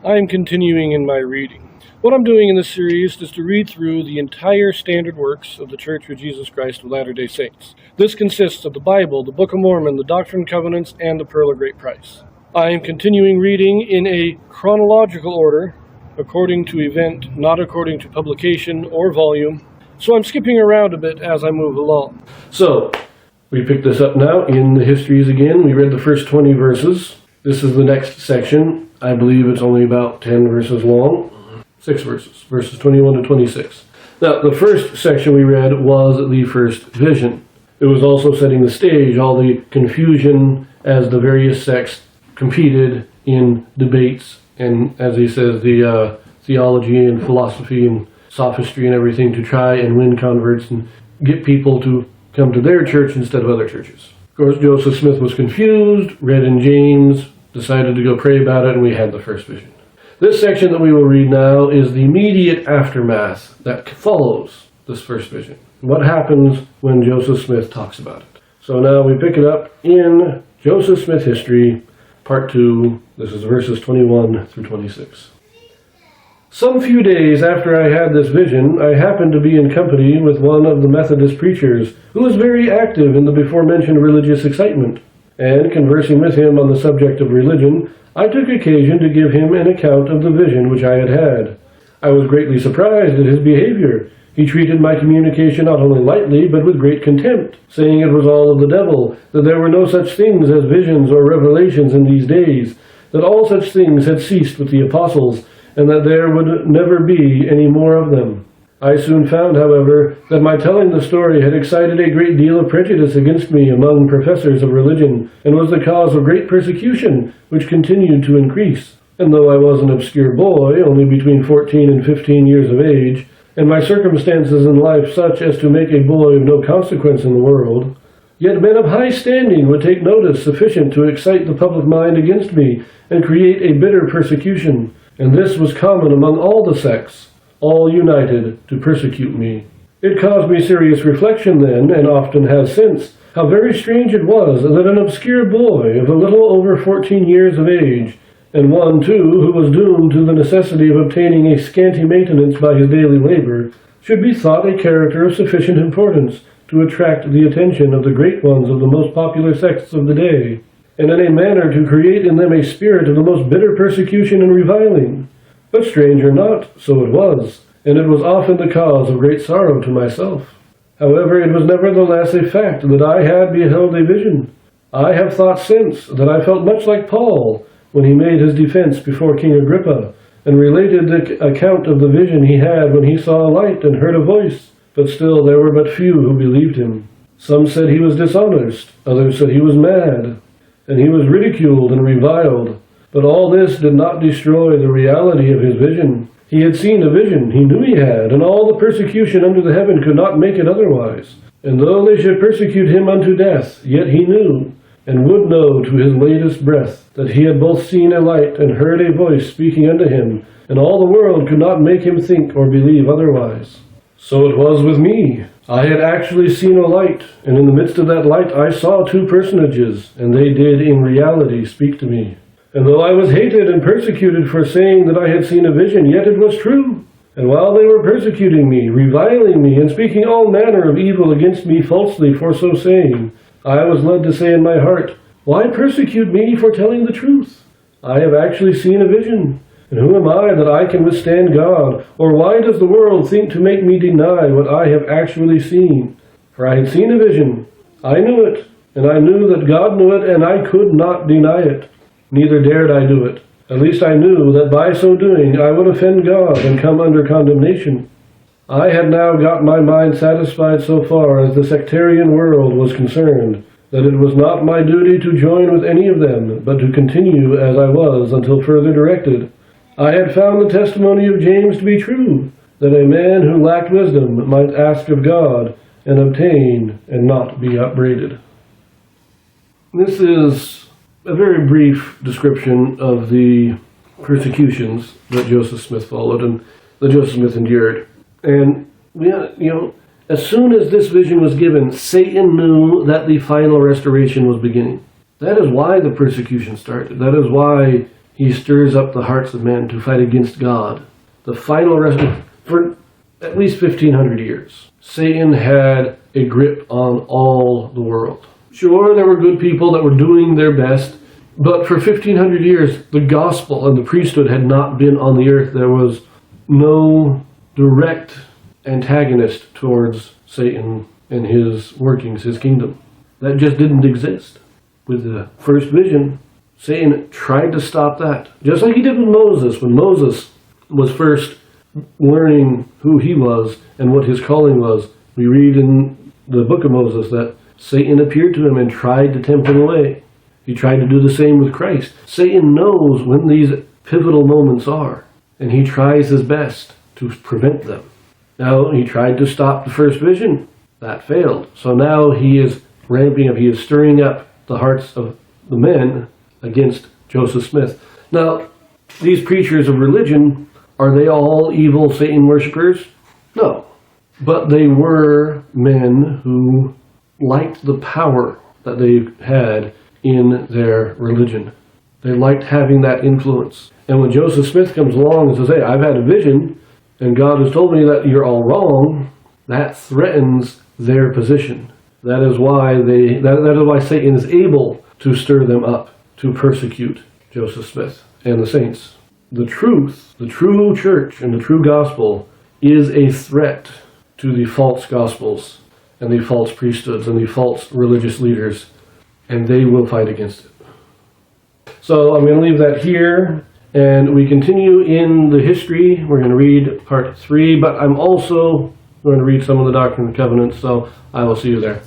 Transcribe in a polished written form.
I am continuing in my reading. What I'm doing in this series is to read through the entire standard works of the Church of Jesus Christ of Latter-day Saints. This consists of the Bible, the Book of Mormon, the Doctrine and Covenants, and the Pearl of Great Price. I am continuing reading in a chronological order, according to event, not according to publication or volume, so I'm skipping around a bit as I move along. So, we pick this up now in the histories again. We read the first 20 verses. This is the next section. I believe it's only about 10 verses long. 6 verses, verses 21 to 26. Now, the first section we read was the first vision. It was also setting the stage, all the confusion as the various sects competed in debates, and as he says, the theology and philosophy and sophistry and everything to try and win converts and get people to come to their church instead of other churches. Of course, Joseph Smith was confused, read in James, decided to go pray about it, and we had the first vision. This section that we will read now is the immediate aftermath that follows this first vision. What happens when Joseph Smith talks about it. So now we pick it up in Joseph Smith History, Part 2. This is verses 21 through 26. Some few days after I had this vision, I happened to be in company with one of the Methodist preachers, who was very active in the before-mentioned religious excitement, and conversing with him on the subject of religion, I took occasion to give him an account of the vision which I had had. I was greatly surprised at his behavior. He treated my communication not only lightly, but with great contempt, saying it was all of the devil, that there were no such things as visions or revelations in these days, that all such things had ceased with the apostles, and that there would never be any more of them. I soon found, however, that my telling the story had excited a great deal of prejudice against me among professors of religion, and was the cause of great persecution, which continued to increase. And though I was an obscure boy, only between 14 and 15 years of age, and my circumstances in life such as to make a boy of no consequence in the world, yet men of high standing would take notice sufficient to excite the public mind against me, and create a bitter persecution. And this was common among all the sects, all united to persecute me. It caused me serious reflection then, and often has since, how very strange it was that an obscure boy of a little over 14 years of age, and one, too, who was doomed to the necessity of obtaining a scanty maintenance by his daily labor, should be thought a character of sufficient importance to attract the attention of the great ones of the most popular sects of the day, and in a manner to create in them a spirit of the most bitter persecution and reviling. But strange or not, so it was, and it was often the cause of great sorrow to myself. However, it was nevertheless a fact that I had beheld a vision. I have thought since that I felt much like Paul when he made his defense before King Agrippa, and related the account of the vision he had when he saw a light and heard a voice. But still there were but few who believed him. Some said he was dishonest, others said he was mad, and he was ridiculed and reviled. But all this did not destroy the reality of his vision. He had seen a vision, he knew he had, and all the persecution under the heaven could not make it otherwise. And though they should persecute him unto death, yet he knew, and would know to his latest breath, that he had both seen a light and heard a voice speaking unto him, and all the world could not make him think or believe otherwise. So it was with me. I had actually seen a light, and in the midst of that light I saw two personages, and they did in reality speak to me. And though I was hated and persecuted for saying that I had seen a vision, yet it was true. And while they were persecuting me, reviling me, and speaking all manner of evil against me falsely for so saying, I was led to say in my heart, why persecute me for telling the truth? I have actually seen a vision. And who am I that I can withstand God? Or why does the world think to make me deny what I have actually seen? For I had seen a vision. I knew it, and I knew that God knew it, and I could not deny it. Neither dared I do it. At least I knew that by so doing I would offend God and come under condemnation. I had now got my mind satisfied so far as the sectarian world was concerned, that it was not my duty to join with any of them, but to continue as I was until further directed. I had found the testimony of James to be true, that a man who lacked wisdom might ask of God and obtain and not be upbraided. This is a very brief description of the persecutions that Joseph Smith followed and that Joseph Smith endured. And, as soon as this vision was given, Satan knew that the final restoration was beginning. That is why the persecution started. That is why he stirs up the hearts of men to fight against God. The final for at least 1,500 years, Satan had a grip on all the world. Sure, there were good people that were doing their best, but for 1,500 years, the gospel and the priesthood had not been on the earth. There was no direct antagonist towards Satan and his workings, his kingdom. That just didn't exist. With the first vision, Satan tried to stop that. Just like he did with Moses, when Moses was first learning who he was and what his calling was. We read in the book of Moses that Satan appeared to him and tried to tempt him away. He tried to do the same with Christ. Satan knows when these pivotal moments are, and he tries his best to prevent them. Now, he tried to stop the first vision. That failed. So now he is ramping up, he is stirring up the hearts of the men against Joseph Smith. Now, these preachers of religion, are they all evil Satan worshippers? No. But they were men who liked the power that they had in their religion. They liked having that influence. And when Joseph Smith comes along and says, hey, I've had a vision, and God has told me that you're all wrong, that threatens their position. That is why that is why Satan is able to stir them up to persecute Joseph Smith and the saints. The truth, the true church and the true gospel is a threat to the false gospels and the false priesthoods and the false religious leaders, and they will fight against it. So I'm going to leave that here, and we continue in the history. We're going to read part 3, but I'm also going to read some of the Doctrine and Covenants, so I will see you there.